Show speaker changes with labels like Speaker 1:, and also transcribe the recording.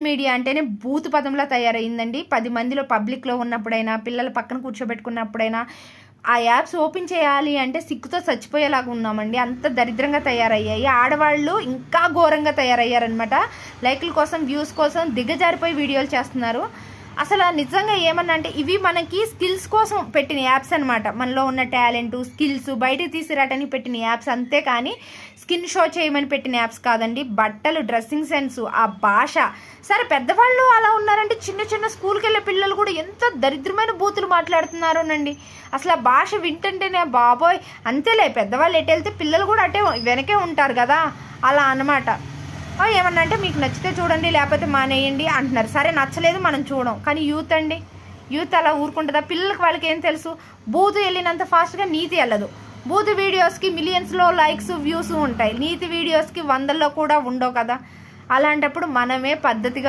Speaker 1: Media అంటేనే బూతు పదంలా తయారైందండి. 10 మందిలో పబ్లిక్లో ఉన్నప్పుడైనా, పిల్లల పక్కన కూర్చోబెట్టుకున్నప్పుడైనా ఆ యాప్స్ ఓపెన్ చేయాలి అంటే సిగ్గుతో చచ్చిపోయేలాగా ఉన్నామండి. అంత దరిద్రంగా తయారయ్యాయి. ఆడవాళ్ళు ఇంకా ఘోరంగా తయారయ్యారనమాట. లైకుల కోసం, వ్యూస్ కోసం దిగజారిపోయి వీడియోలు చేస్తున్నారు. అసలు నిజంగా ఏమన్నా అంటే ఇవి మనకి స్కిల్స్ కోసం పెట్టిన యాప్స్ అనమాట. మనలో ఉన్న టాలెంట్, స్కిల్స్ బయటకు తీసుకురావడానికి పెట్టిన యాప్స్, అంతే కానీ స్కిన్ షో చేయమని పెట్టిన యాప్స్ కాదండి. బట్టలు, డ్రెస్సింగ్ సెన్స్, ఆ భాష. సరే పెద్దవాళ్ళు అలా ఉన్నారంటే చిన్న చిన్న స్కూల్కి వెళ్ళే పిల్లలు కూడా ఎంత దరిద్రమైన బూతులు మాట్లాడుతున్నారోనండి. అసలు ఆ భాష వింటుంటేనే బాబోయ్. అంతేలే, పెద్దవాళ్ళు ఎటు వెళ్తే పిల్లలు కూడా అటే వెనకే ఉంటారు కదా, అలా అన్నమాట. ఏమన్నా అంటే మీకు నచ్చితే చూడండి లేకపోతే మానేయండి అంటున్నారు. సరే నచ్చలేదు మనం చూడం, కానీ యూత్ అండి, యూత్ అలా ఊరుకుంటుందా? పిల్లలకి వాళ్ళకి ఏం తెలుసు? బూతు వెళ్ళినంత ఫాస్ట్గా నీతి వెళ్ళదు. బూతు వీడియోస్కి మిలియన్స్లో లైక్స్, వ్యూస్ ఉంటాయి. నీతి వీడియోస్కి 100లో కూడా ఉండవు కదా. అలాంటప్పుడు మనమే పద్ధతిగా